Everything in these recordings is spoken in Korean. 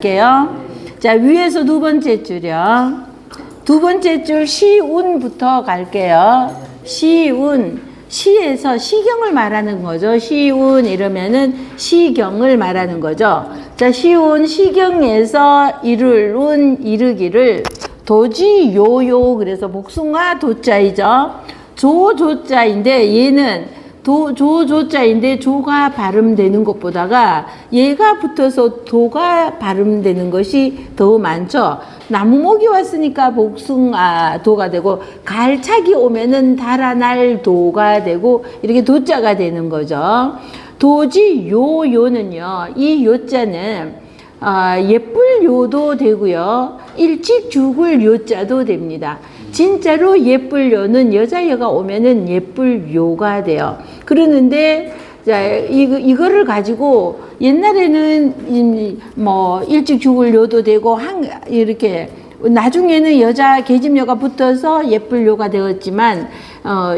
게요. 자, 위에서 두 번째 줄이요. 두 번째 줄 시운부터 갈게요. 시운. 시에서 시경을 말하는 거죠. 시운 이러면은 시경을 말하는 거죠. 자, 시운 시경에서 이를 운 이르기를 도지 요요. 그래서 복숭아 도자이죠. 조조자인데 얘는 조조자인데 조가 발음되는 것보다가 얘가 붙어서 도가 발음되는 것이 더 많죠. 나무목이 왔으니까 복숭아 도가 되고 갈차기 오면은 달아날 도가 되고 이렇게 도자가 되는 거죠. 도지 요요는요. 이 요자는 예쁠 요도 되고요. 일찍 죽을 요자도 됩니다. 진짜로 예쁠 요는 여자여가 오면은 예쁠 요가 돼요. 그러는데 자, 이거를 가지고 옛날에는 뭐 일찍 죽을 요도 되고 이렇게 나중에는 여자 계집녀가 붙어서 예쁠 요가 되었지만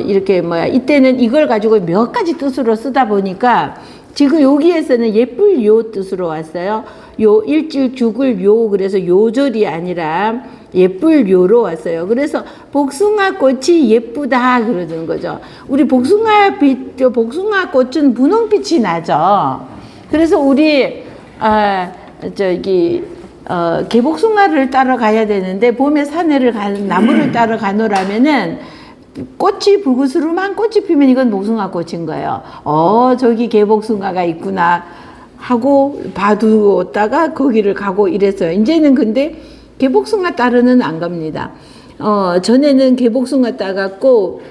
이렇게 이때는 이걸 가지고 몇 가지 뜻으로 쓰다 보니까 지금 여기에서는 예쁠 요 뜻으로 왔어요. 요 일찍 죽을 요 그래서 요절이 아니라 예쁠 요로 왔어요. 그래서 복숭아 꽃이 예쁘다 그러는 거죠. 우리 복숭아 꽃은 분홍빛이 나죠. 그래서 우리 개복숭아를 따러 가야 되는데 봄에 산에를 나무를 따러 가노라면은 꽃이 불구스름한 꽃이 피면 이건 복숭아 꽃인 거예요. 저기 개복숭아가 있구나 하고 봐두었다가 거기를 가고 이랬어요. 이제는 근데 개복숭아 따르는 안 갑니다. 전에는 개복숭아 따갖고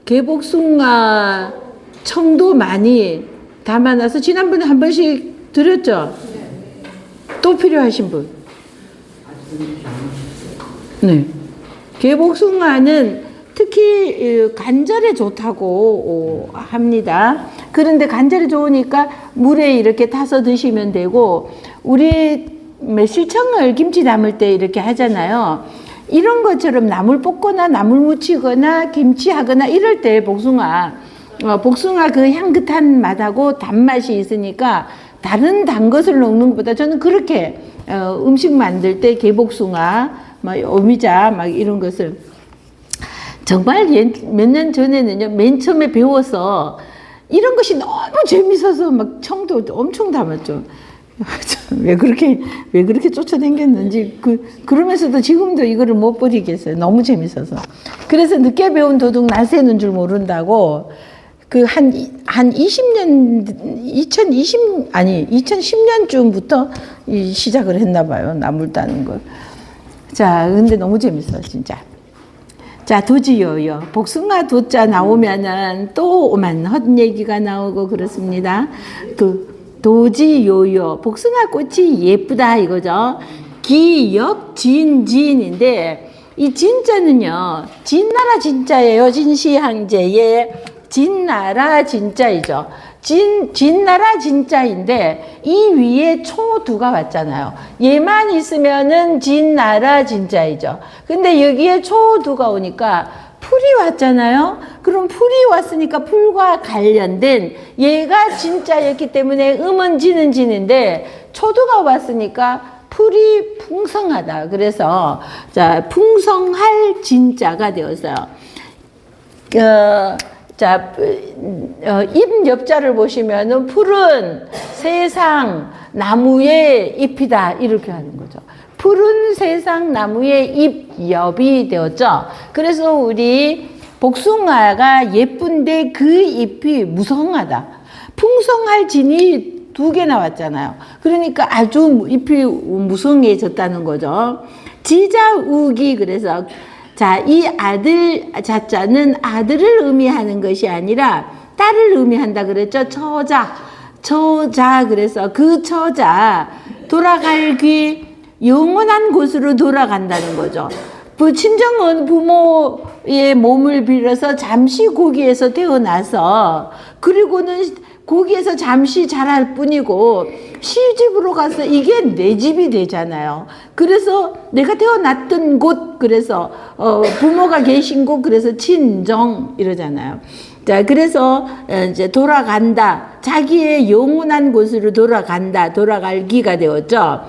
개복숭아 청도 많이 담아놔서 지난번에 한 번씩 드렸죠? 또 필요하신 분? 네. 개복숭아는 특히 관절에 좋다고 합니다. 그런데 관절에 좋으니까 물에 이렇게 타서 드시면 되고 우리 실청을 김치 담을 때 이렇게 하잖아요. 이런 것처럼 나물 볶거나 나물 무치거나 김치 하거나 이럴 때 복숭아 그 향긋한 맛하고 단맛이 있으니까 다른 단 것을 넣는 것보다 저는 그렇게 음식 만들 때 개복숭아 오미자 이런 것을 정말 몇 년 전에는요, 맨 처음에 배워서 이런 것이 너무 재밌어서 청도 엄청 담았죠. 왜 그렇게 쫓아다녔는지, 그러면서도 지금도 이거를 못 버리겠어요. 너무 재밌어서. 그래서 늦게 배운 도둑 날 새는 줄 모른다고, 한 2010년쯤부터 시작을 했나 봐요. 나물 따는 걸. 자, 근데 너무 재밌어, 진짜. 자, 도지요요. 복숭아 도자 나오면은 또 오만 헛얘기가 나오고 그렇습니다. 도지요요. 복숭아 꽃이 예쁘다 이거죠. 기역진진인데 이 진자는요. 진나라 진자예요. 진시황제의 진나라 진자이죠. 진나라 진자인데 이 위에 초두가 왔잖아요. 얘만 있으면은 진나라 진자이죠. 근데 여기에 초두가 오니까 풀이 왔잖아요. 그럼 풀이 왔으니까 풀과 관련된 얘가 진자였기 때문에 음은 지는 진인데 초두가 왔으니까 풀이 풍성하다. 그래서 자, 풍성할 진자가 되었어요. 자, 잎 옆자를 보시면은 푸른 세상 나무의 잎이다 이렇게 하는 거죠. 푸른 세상 나무의 잎 옆이 되었죠. 그래서 우리 복숭아가 예쁜데 그 잎이 무성하다. 풍성할 진이 두 개 나왔잖아요. 그러니까 아주 잎이 무성해졌다는 거죠. 지자우기 그래서 자, 이 아들 자자는 아들을 의미하는 것이 아니라 딸을 의미한다 그랬죠. 처자 그래서 그 처자 돌아갈 귀 영원한 곳으로 돌아간다는 거죠. 친정은 부모의 몸을 빌어서 잠시 거기에서 태어나서 그리고는 거기에서 잠시 자랄 뿐이고 시집으로 가서 이게 내 집이 되잖아요. 그래서 내가 태어났던 곳 그래서 부모가 계신 곳 그래서 친정 이러잖아요. 자, 그래서 이제 돌아간다. 자기의 영원한 곳으로 돌아간다. 돌아갈기가 되었죠.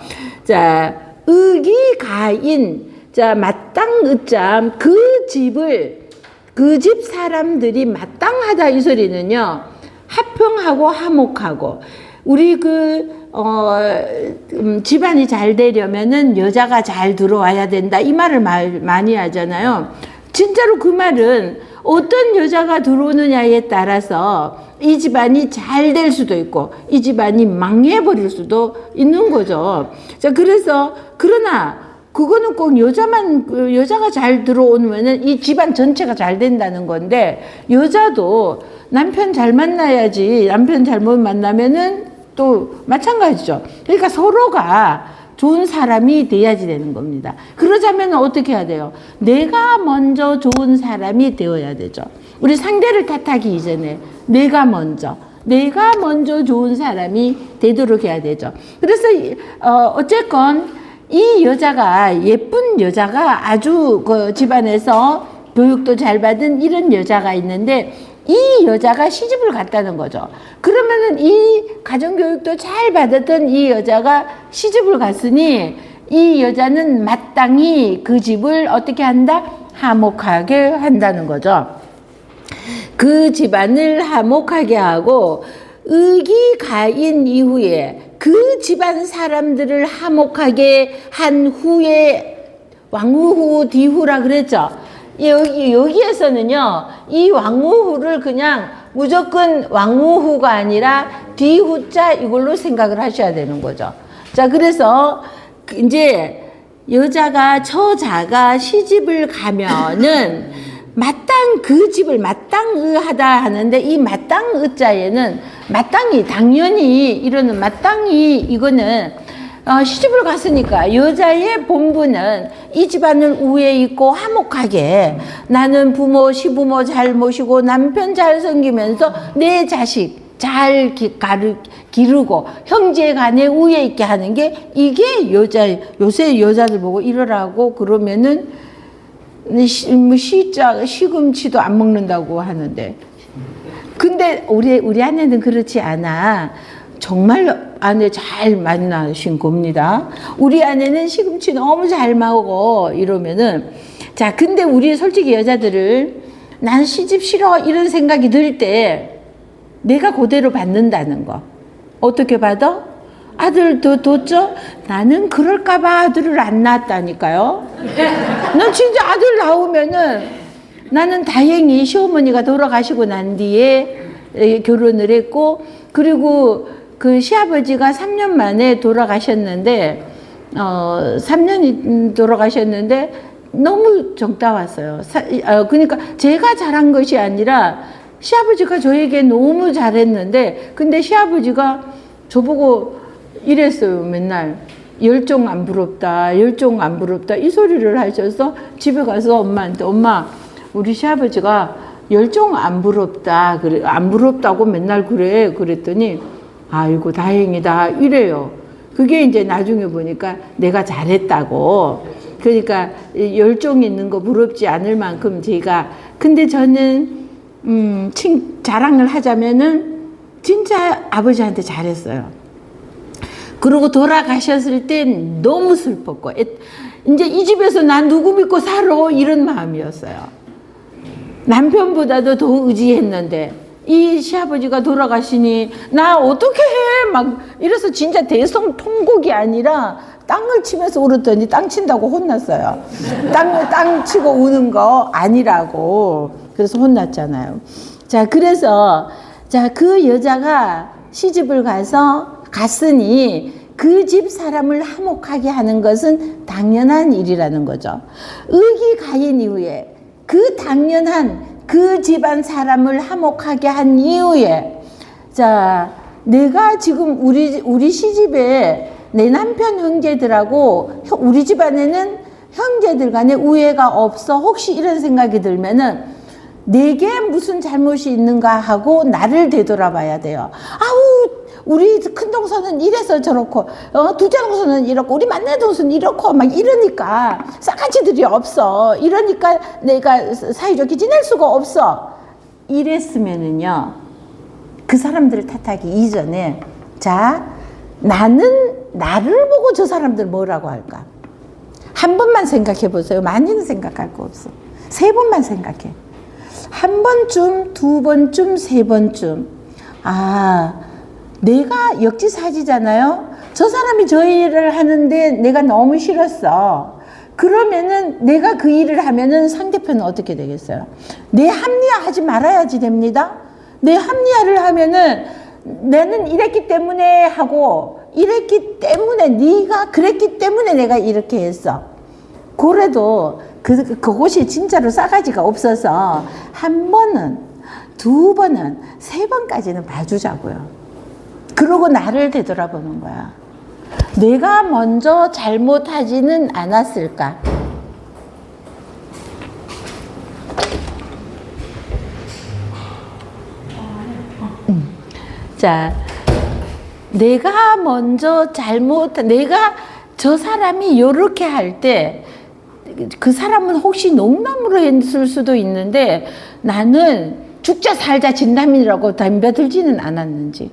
자, 의기가인, 자, 마땅의짬, 그 집 사람들이 마땅하다 이 소리는요, 합평하고 화목하고, 우리 집안이 잘 되려면은 여자가 잘 들어와야 된다. 이 말을 많이 하잖아요. 진짜로 그 말은 어떤 여자가 들어오느냐에 따라서 이 집안이 잘 될 수도 있고, 이 집안이 망해버릴 수도 있는 거죠. 자, 그러나, 그거는 꼭 여자가 잘 들어오면은 이 집안 전체가 잘 된다는 건데, 여자도 남편 잘 만나야지, 남편 잘못 만나면은 또 마찬가지죠. 그러니까 서로가 좋은 사람이 돼야지 되는 겁니다. 그러자면 어떻게 해야 돼요? 내가 먼저 좋은 사람이 되어야 되죠. 우리 상대를 탓하기 이전에 내가 먼저 좋은 사람이 되도록 해야 되죠. 그래서 어쨌건 이 여자가, 예쁜 여자가, 아주 그 집안에서 교육도 잘 받은 이런 여자가 있는데, 이 여자가 시집을 갔다는 거죠. 그러면은 이 가정교육도 잘 받았던 이 여자가 시집을 갔으니, 이 여자는 마땅히 그 집을 어떻게 한다? 화목하게 한다는 거죠. 그 집안을 화목하게 하고, 의기가인 이후에 그 집안 사람들을 화목하게 한 후에, 왕후후 뒤후라 그랬죠. 여기에서는요, 이 왕후후를 그냥 무조건 왕후후가 아니라 뒤후자 이걸로 생각을 하셔야 되는 거죠. 자, 그래서 이제 여자가, 처자가 시집을 가면은 그 집을 마땅의하다 하는데, 이 마땅의자에는 마땅히, 당연히 이거는 시집을 갔으니까 여자의 본분은 이 집안을 우애에 있고 화목하게, 나는 부모, 시부모 잘 모시고 남편 잘 섬기면서 내 자식 잘 기르고 형제 간에 우애 있게 하는 게, 이게 요새 여자들 보고 이러라고 그러면은 시금치도 안 먹는다고 하는데, 근데 우리 아내는 그렇지 않아. 정말 아내 잘 만나신 겁니다. 우리 아내는 시금치 너무 잘 먹어 이러면은, 자, 근데 우리 솔직히 여자들을 난 시집 싫어 이런 생각이 들 때 내가 그대로 받는다는 거. 어떻게 받아? 아들도 뒀죠? 나는 그럴까봐 아들을 안 낳았다니까요. 난 진짜 아들 나오면은, 나는 다행히 시어머니가 돌아가시고 난 뒤에 결혼을 했고, 그리고 그 시아버지가 3년 만에 돌아가셨는데, 3년이 돌아가셨는데 너무 정다웠어요. 그러니까 제가 잘한 것이 아니라 시아버지가 저에게 너무 잘했는데, 근데 시아버지가 저보고 이랬어요. 맨날 열정 안 부럽다 이 소리를 하셔서 집에 가서 엄마한테, 엄마, 우리 시아버지가 열정 안 부럽다 그래, 안 부럽다고 맨날 그래. 그랬더니 아이고 다행이다 이래요. 그게 이제 나중에 보니까 내가 잘했다고. 그러니까 열정 있는 거 부럽지 않을 만큼 제가, 근데 저는 자랑을 하자면은 진짜 아버지한테 잘했어요. 그러고 돌아가셨을 땐 너무 슬펐고, 이제 이 집에서 난 누구 믿고 살아 이런 마음이었어요. 남편보다도 더 의지했는데 이 시아버지가 돌아가시니 나 어떻게 해 막 이래서 진짜 대성통곡이 아니라 땅을 치면서 울었더니 땅 친다고 혼났어요. 땅 치고 우는 거 아니라고. 그래서 혼났잖아요. 자, 그래서 그 여자가 시집을 갔으니 그 집 사람을 화목하게 하는 것은 당연한 일이라는 거죠. 의기가인 이후에, 그 당연한 그 집안 사람을 화목하게 한 이후에, 자, 내가 지금 우리 시집에 내 남편 형제들하고 우리 집안에는 형제들 간에 우애가 없어. 혹시 이런 생각이 들면은 내게 무슨 잘못이 있는가 하고 나를 되돌아봐야 돼요. 아우, 우리 큰 동서는 이래서 저렇고, 둘째 동서는 이렇고, 우리 막내 동서는 이렇고, 막 이러니까 싸가지들이 없어. 이러니까 내가 사이좋게 지낼 수가 없어. 이랬으면은요, 그 사람들을 탓하기 이전에, 자, 나는 나를 보고 저 사람들 뭐라고 할까? 한 번만 생각해 보세요. 많이는 생각할 거 없어. 3번만 생각해. 한 번쯤, 2번쯤, 3번쯤. 아, 내가 역지사지잖아요. 저 사람이 저 일을 하는데 내가 너무 싫었어. 그러면은 내가 그 일을 하면은 상대편은 어떻게 되겠어요? 내 합리화하지 말아야지 됩니다. 내 합리화를 하면은 나는 이랬기 때문에 하고 이랬기 때문에 네가 그랬기 때문에 내가 이렇게 했어. 그래도 그곳이 진짜로 싸가지가 없어서 한 번은, 2번은, 3번까지는 봐주자고요. 그러고 나를 되돌아보는 거야. 내가 먼저 잘못하지는 않았을까? 자, 내가 먼저 내가 저 사람이 요렇게 할 때 그 사람은 혹시 농담으로 했을 수도 있는데 나는 죽자 살자 진담이라고 덤벼들지는 않았는지.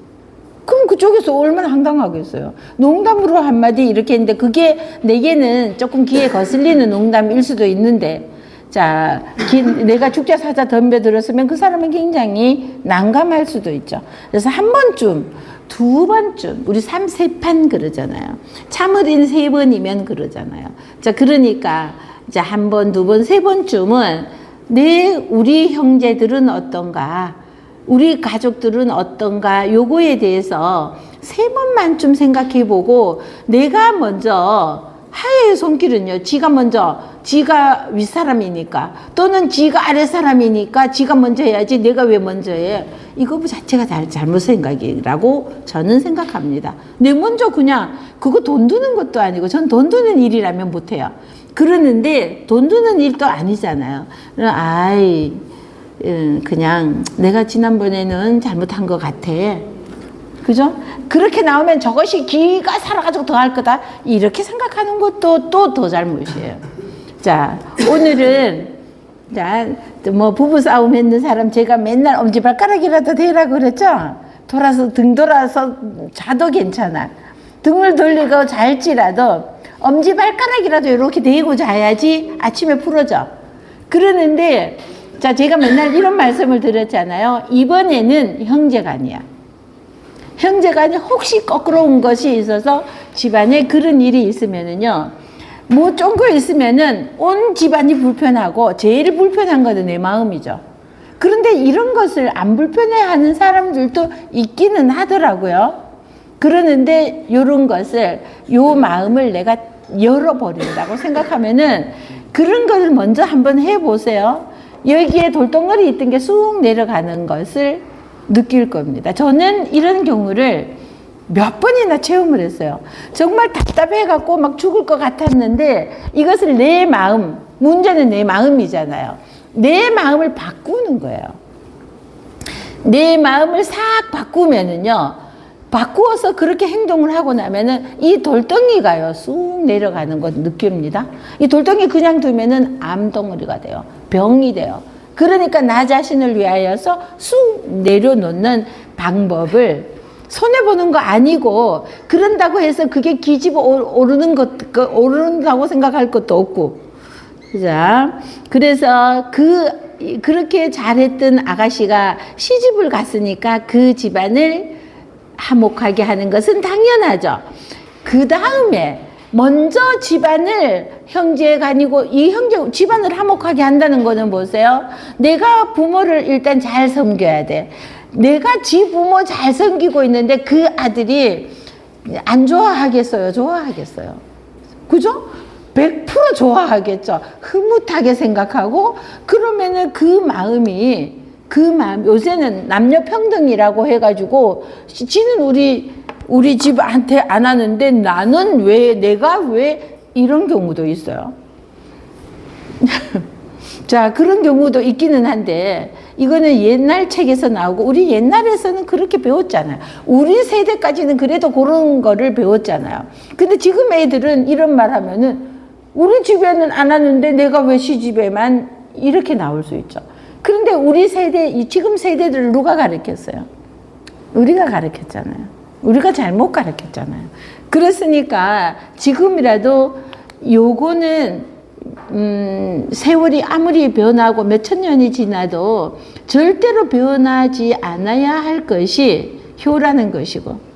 그럼 그쪽에서 얼마나 황당하겠어요. 농담으로 한마디 이렇게 했는데 그게 내게는 조금 귀에 거슬리는 농담일 수도 있는데, 자, 내가 죽자 사자 덤벼들었으면 그 사람은 굉장히 난감할 수도 있죠. 그래서 한 번쯤, 2번쯤, 우리 3판 그러잖아요. 참을인 3번이면 그러잖아요. 자, 그러니까 자, 1번, 2번, 3번쯤은 우리 형제들은 어떤가, 우리 가족들은 어떤가, 요거에 대해서 3번만 좀 생각해 보고, 내가 먼저 하의 손길은요, 지가 윗사람이니까, 또는 지가 아랫사람이니까 지가 먼저 해야지 내가 왜 먼저 해? 이거 자체가 잘못 생각이라고 저는 생각합니다. 내 먼저 그냥, 그거 돈 드는 것도 아니고, 전 돈 드는 일이라면 못해요. 그러는데, 돈 드는 일도 아니잖아요. 그냥 내가 지난번에는 잘못한 것 같아. 그죠? 그렇게 나오면 저것이 기가 살아가지고 더 할 거다. 이렇게 생각하는 것도 또 더 잘못이에요. 자, 오늘은, 자, 뭐 부부싸움 했는 사람 제가 맨날 엄지발가락이라도 대라고 그랬죠? 등 돌아서 자도 괜찮아. 등을 돌리고 잘지라도 엄지발가락이라도 이렇게 대고 자야지 아침에 풀어져. 그러는데, 자, 제가 맨날 이런 말씀을 드렸잖아요. 이번에는 형제간이야. 형제간이 혹시 거꾸로 온 것이 있어서 집안에 그런 일이 있으면은요, 뭐 쫑거 있으면은 온 집안이 불편하고 제일 불편한 거는 내 마음이죠. 그런데 이런 것을 안 불편해하는 사람들도 있기는 하더라고요. 그러는데 요런 것을, 요 마음을 내가 열어버린다고 생각하면은 그런 것을 먼저 한번 해보세요. 여기에 돌덩어리 있던 게 쑥 내려가는 것을 느낄 겁니다. 저는 이런 경우를 몇 번이나 체험을 했어요. 정말 답답해갖고 막 죽을 것 같았는데 이것을 내 마음, 문제는 내 마음이잖아요. 내 마음을 바꾸는 거예요. 내 마음을 싹 바꾸면은요, 바꾸어서 그렇게 행동을 하고 나면은 이 돌덩이가요, 쑥 내려가는 것 느낍니다. 이 돌덩이 그냥 두면은 암덩어리가 돼요. 병이 돼요. 그러니까 나 자신을 위하여서 쑥 내려놓는 방법을 손해보는 거 아니고, 그런다고 해서 그게 기집어 오른다고 생각할 것도 없고. 자, 그래서 그렇게 잘했던 아가씨가 시집을 갔으니까 그 집안을 화목하게 하는 것은 당연하죠. 그 다음에 먼저 집안을 형제간이고 이 집안을 화목하게 한다는 거는 보세요. 내가 부모를 일단 잘 섬겨야 돼. 내가 지 부모 잘 섬기고 있는데 그 아들이 안 좋아하겠어요? 좋아하겠어요? 그죠? 100% 좋아하겠죠. 흐뭇하게 생각하고, 그러면은 그 마음, 요새는 남녀 평등이라고 해가지고, 지는 우리 집한테 안 하는데 내가 왜 이런 경우도 있어요. 자, 그런 경우도 있기는 한데, 이거는 옛날 책에서 나오고, 우리 옛날에서는 그렇게 배웠잖아요. 우리 세대까지는 그래도 그런 거를 배웠잖아요. 근데 지금 애들은 이런 말 하면은, 우리 집에는 안 하는데 내가 왜 시집에만, 이렇게 나올 수 있죠. 그런데 우리 세대, 지금 세대들을 누가 가르쳤어요? 우리가 가르쳤잖아요. 우리가 잘못 가르쳤잖아요. 그렇으니까 지금이라도 요거는 세월이 아무리 변하고 몇천 년이 지나도 절대로 변하지 않아야 할 것이 효라는 것이고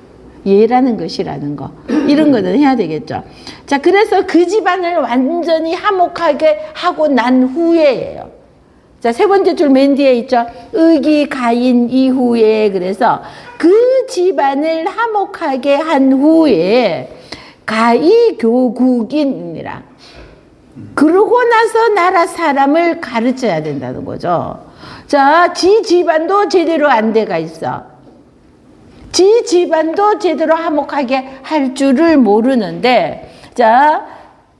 예라는 것이라는 거, 이런 거는 해야 되겠죠. 자, 그래서 그 집안을 완전히 화목하게 하고 난 후에예요. 자, 세 번째 줄 맨 뒤에 있죠. 의기 가인 이후에. 그래서 그 집안을 화목하게 한 후에 가이 교국인이라. 그러고 나서 나라 사람을 가르쳐야 된다는 거죠. 자, 지 집안도 제대로 안 돼가 있어. 지 집안도 제대로 화목하게 할 줄을 모르는데, 자,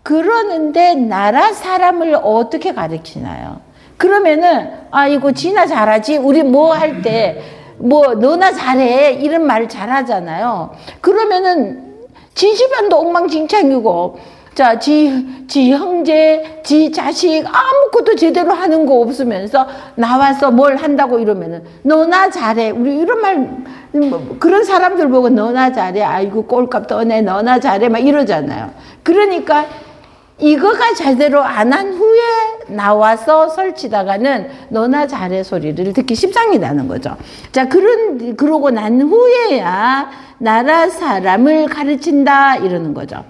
그러는데 나라 사람을 어떻게 가르치나요? 그러면은, 이거 지나 잘하지? 우리 뭐 할 때, 너나 잘해. 이런 말 잘하잖아요. 그러면은, 지 집안도 엉망진창이고, 자, 지 형제, 지 자식 아무것도 제대로 하는 거 없으면서 나와서 뭘 한다고 이러면은 너나 잘해. 우리 이런 말, 그런 사람들 보고 너나 잘해. 아이고 꼴값 떠네. 너나 잘해. 막 이러잖아요. 그러니까 이거가 제대로 안 한 후에 나와서 설치다가는 너나 잘해 소리를 듣기 십상이 나는 거죠. 자, 그러고 난 후에야 나라 사람을 가르친다 이러는 거죠.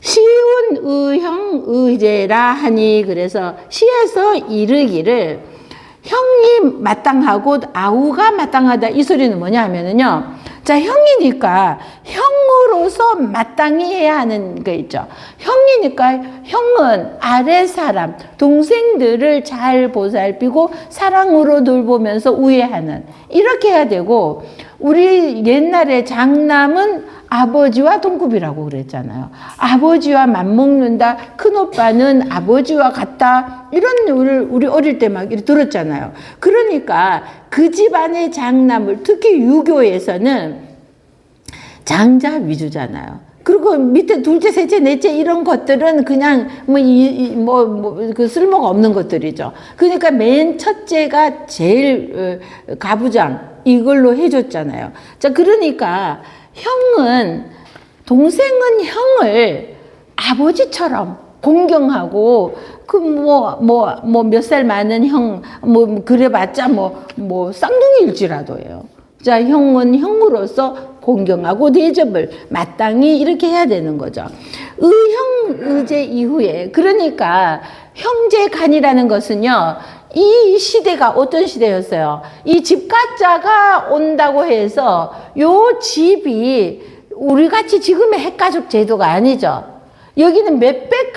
시운 의형 의제라 하니, 그래서 시에서 이르기를 형이 마땅하고 아우가 마땅하다 이 소리는 뭐냐 하면은요, 자, 형이니까 형으로서 마땅히 해야 하는 거 있죠. 형이니까 형은 아래 사람 동생들을 잘 보살피고 사랑으로 돌보면서 우애하는, 이렇게 해야 되고, 우리 옛날에 장남은 아버지와 동급이라고 그랬잖아요. 아버지와 맞먹는다. 큰오빠는 아버지와 같다. 이런 우리 어릴 때 막 이렇게 들었잖아요. 그러니까 그 집안의 장남을, 특히 유교에서는 장자 위주잖아요. 그리고 밑에 둘째, 셋째, 넷째 이런 것들은 그냥 그 쓸모가 없는 것들이죠. 그러니까 맨 첫째가 제일 가부장 이걸로 해줬잖아요. 자, 그러니까 동생은 형을 아버지처럼 공경하고, 몇 살 많은 형, 그래봤자 쌍둥이일지라도예요. 자, 형은 형으로서 공경하고 대접을 마땅히 이렇게 해야 되는 거죠. 의형, 의제 이후에, 그러니까 형제간이라는 것은요, 이 시대가 어떤 시대였어요? 이 집가자가 온다고 해서 요 집이 우리같이 지금의 핵가족 제도가 아니죠. 여기는 몇백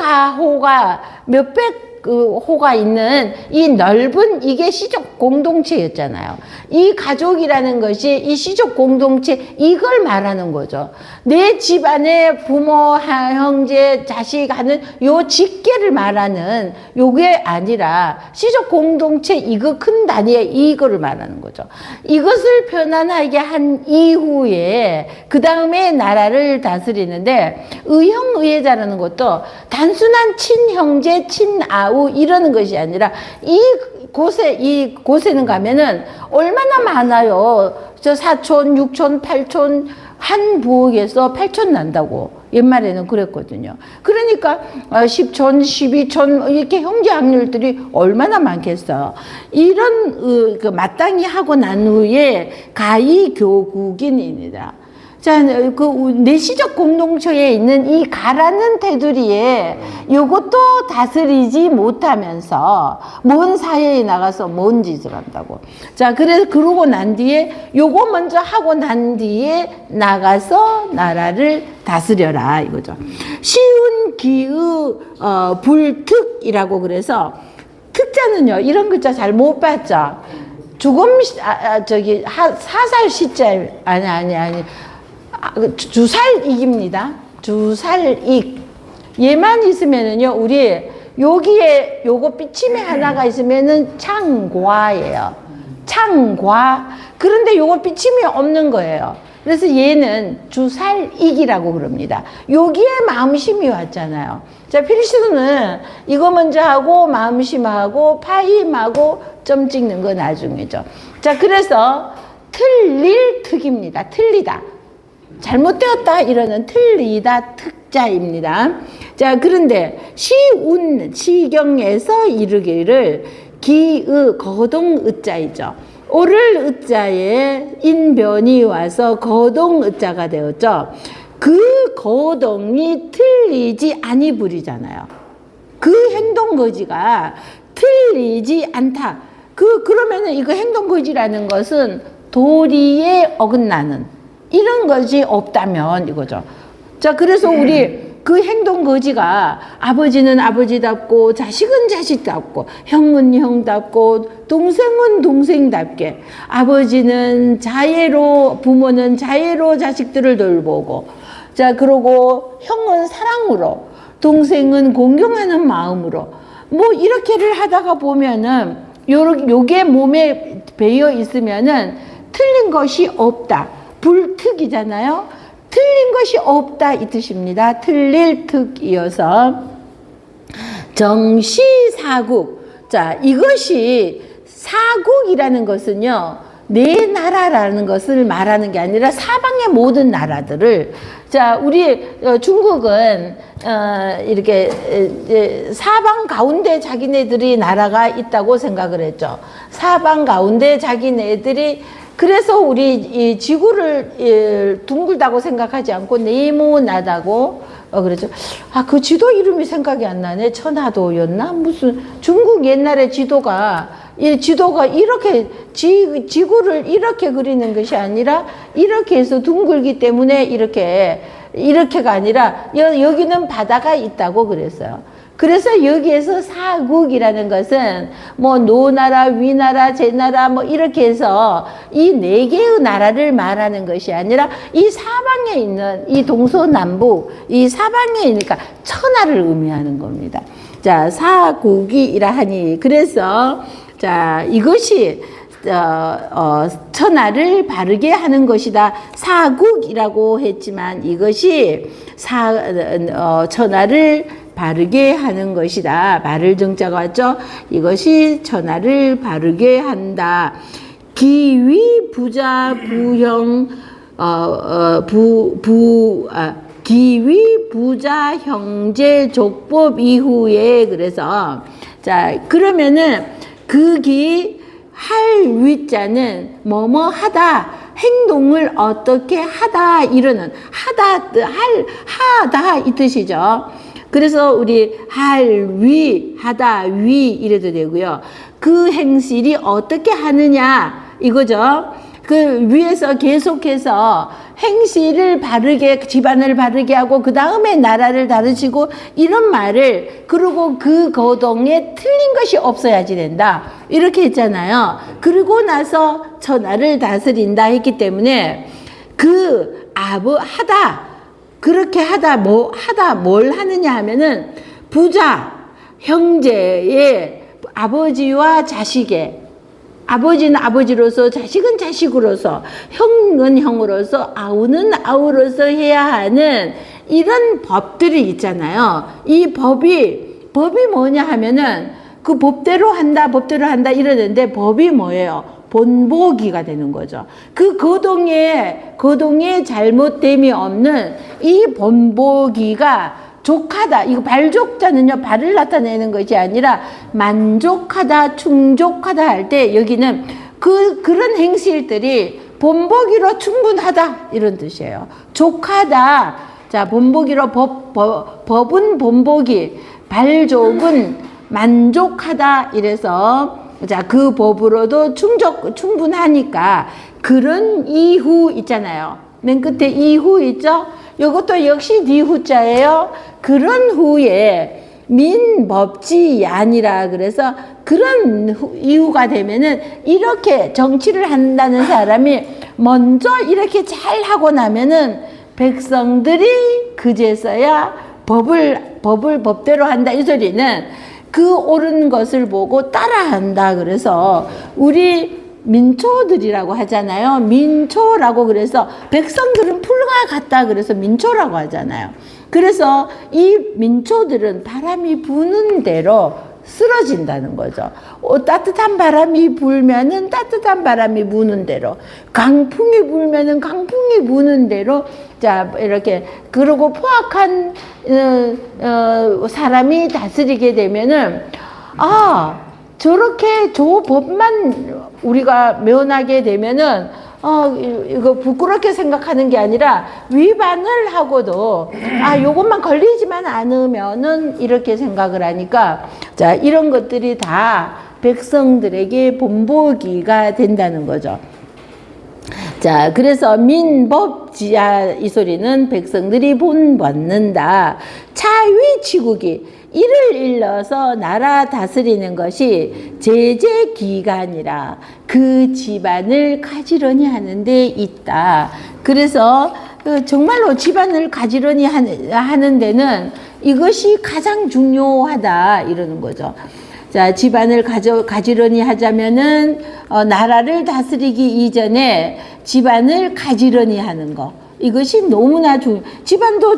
호가 있는 이 넓은 이게 시족 공동체였잖아요. 이 가족이라는 것이 이 시족 공동체 이걸 말하는 거죠. 내 집안의 부모, 형제, 자식 하는 요 직계를 말하는 요게 아니라 시족 공동체 이거 큰 단위의 이거를 말하는 거죠. 이것을 편안하게 한 이후에 그 다음에 나라를 다스리는데, 의형의제라는 것도 단순한 친형제, 친아우 이러는 것이 아니라 이 곳에는 가면은 얼마나 많아요. 저 사촌, 육촌, 팔촌, 한 부엌에서 8촌 난다고 옛말에는 그랬거든요. 그러니까 10촌, 12촌 이렇게 형제 확률들이 얼마나 많겠어요. 이런 마땅히 하고 난 후에 가히 교국인입니다. 자, 내시적 공동체에 있는 이 가라는 테두리에 요것도 다스리지 못하면서 먼 사회에 나가서 뭔 짓을 한다고. 자, 그래서 그러고 난 뒤에 요거 먼저 하고 난 뒤에 나가서 나라를 다스려라 이거죠. 시운 기의 불특이라고, 그래서 특자는요, 이런 글자 잘 못 봤죠. 사살 시자 아니. 주살익입니다. 주살익. 얘만 있으면은요, 우리 여기에 요거 삐침에 하나가 있으면은 창과예요. 창과. 그런데 요거 삐침이 없는 거예요. 그래서 얘는 주살익이라고 그럽니다. 여기에 마음심이 왔잖아요. 자, 필수는 이거 먼저 하고 마음심하고 파임하고 점 찍는 거 나중이죠. 자, 그래서 틀릴 특입니다. 틀리다. 잘못되었다 이러는 틀리다 특자입니다. 자, 그런데 시운 시경에서 이르기를 기의 거동 의자이죠. 오를 의자에 인변이 와서 거동 의자가 되었죠. 그 거동이 틀리지 아니부리잖아요. 그 행동 거지가 틀리지 않다. 그러면은 이거 행동 거지라는 것은 도리에 어긋나는 이런 것이 없다면 이거죠. 자, 그래서 우리 그 행동 거지가 아버지는 아버지답고 자식은 자식답고 형은 형답고 동생은 동생답게 아버지는 자애로 부모는 자애로 자식들을 돌보고 자 그러고 형은 사랑으로 동생은 공경하는 마음으로 뭐 이렇게를 하다가 보면은 요게 몸에 배어 있으면은 틀린 것이 없다. 불특이잖아요. 틀린 것이 없다 이 뜻입니다. 틀릴 특이어서 정시사국. 자, 이것이 사국이라는 것은요. 내 나라라는 것을 말하는 게 아니라 사방의 모든 나라들을 자 우리 중국은 이렇게 사방 가운데 자기네들이 나라가 있다고 생각을 했죠. 사방 가운데 자기네들이 그래서 우리 이 지구를 둥글다고 생각하지 않고 네모나다고 그랬죠. 아, 그 지도 이름이 생각이 안 나네. 천하도였나? 무슨 중국 옛날에 지도가 이렇게 지구를 이렇게 그리는 것이 아니라 이렇게 해서 둥글기 때문에 이렇게가 아니라 여기는 바다가 있다고 그랬어요. 그래서 여기에서 사국이라는 것은 뭐 노나라, 위나라, 제나라 뭐 이렇게 해서 이 네 개의 나라를 말하는 것이 아니라 이 사방에 있는 이 동서남북 이 사방에 있으니까 천하를 의미하는 겁니다. 자, 사국이라 하니 그래서 자 이것이 천하를 바르게 하는 것이다. 사국이라고 했지만 이것이 천하를 바르게 하는 것이다. 바를 정자가 왔죠. 이것이 천하를 바르게 한다. 기위 부자 부형 기위 부자 형제 족법 이후에 그래서 자 그러면은 그기 할 위자는 뭐뭐 하다 행동을 어떻게 하다 이러는 하다 이 뜻이죠. 그래서 우리 할 위 하다 위 이래도 되고요. 그 행실이 어떻게 하느냐 이거죠. 그 위에서 계속해서 행실을 바르게 집안을 바르게 하고 그 다음에 나라를 다루시고 이런 말을 그리고 그 거동에 틀린 것이 없어야지 된다 이렇게 했잖아요. 그리고 나서 천하를 다스린다 했기 때문에 하다 그렇게 하다 뭘 하느냐 하면은 부자 형제의 아버지와 자식의 아버지는 아버지로서 자식은 자식으로서 형은 형으로서 아우는 아우로서 해야 하는 이런 법들이 있잖아요. 이 법이 뭐냐 하면은 그 법대로 한다 이러는데 법이 뭐예요? 본보기가 되는 거죠. 그 거동에 잘못됨이 없는 이 본보기가 족하다. 이거 발족자는요, 발을 나타내는 것이 아니라 만족하다, 충족하다 할 때 여기는 그런 행실들이 본보기로 충분하다. 이런 뜻이에요. 족하다. 자, 본보기로 법은 본보기, 발족은 만족하다. 이래서 자, 그 법으로도 충분하니까 그런 이후 있잖아요. 맨 끝에 이후 있죠? 이것도 역시 니후자예요. 그런 후에 민법지야니라 그래서 그런 이후가 되면은 이렇게 정치를 한다는 사람이 먼저 이렇게 잘 하고 나면은 백성들이 그제서야 법대로 한다 이 소리는 그 옳은 것을 보고 따라한다. 그래서 우리 민초들이라고 하잖아요. 민초라고 그래서 백성들은 풀과 같다 그래서 민초라고 하잖아요. 그래서 이 민초들은 바람이 부는 대로 쓰러진다는 거죠. 따뜻한 바람이 불면은 따뜻한 바람이 부는 대로, 강풍이 불면은 강풍이 부는 대로, 자, 이렇게, 그러고 포악한, 사람이 다스리게 되면은, 저렇게 저 법만 우리가 면하게 되면은, 이거 부끄럽게 생각하는 게 아니라 위반을 하고도 요것만 걸리지만 않으면은 이렇게 생각을 하니까, 자, 이런 것들이 다 백성들에게 본보기가 된다는 거죠. 자, 그래서 민법지야, 이 소리는 백성들이 본받는다. 차위치국이 이를 일러서 나라 다스리는 것이 제재기간이라 그 집안을 가지런히 하는 데 있다. 그래서 정말로 집안을 가지런히 하는 데는 이것이 가장 중요하다 이러는 거죠. 자, 집안을 가지런히 하자면은 나라를 다스리기 이전에 집안을 가지런히 하는 거. 이것이 너무나 집안도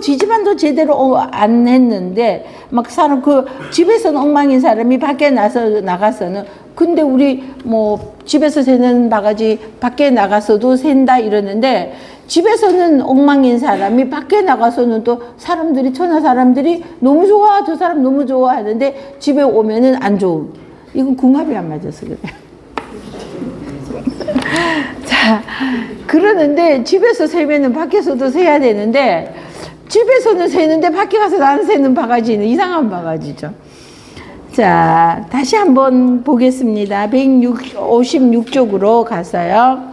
제대로 안 했는데 막 사람 집에서는 엉망인 사람이 밖에 나가서는 근데 우리 뭐 집에서 새는 바가지 밖에 나가서도 샌다 이러는데 집에서는 엉망인 사람이 밖에 나가서는 또 천하 사람들이 너무 좋아, 저 사람 너무 좋아 하는데 집에 오면은 안 좋음. 이건 궁합이 안 맞아서 그래요. 자, 그러는데 집에서 세면은 밖에서도 세야 되는데 집에서는 세는데 밖에 가서 안 세는 바가지는 이상한 바가지죠. 자, 다시 한번 보겠습니다. 156쪽으로 가서요.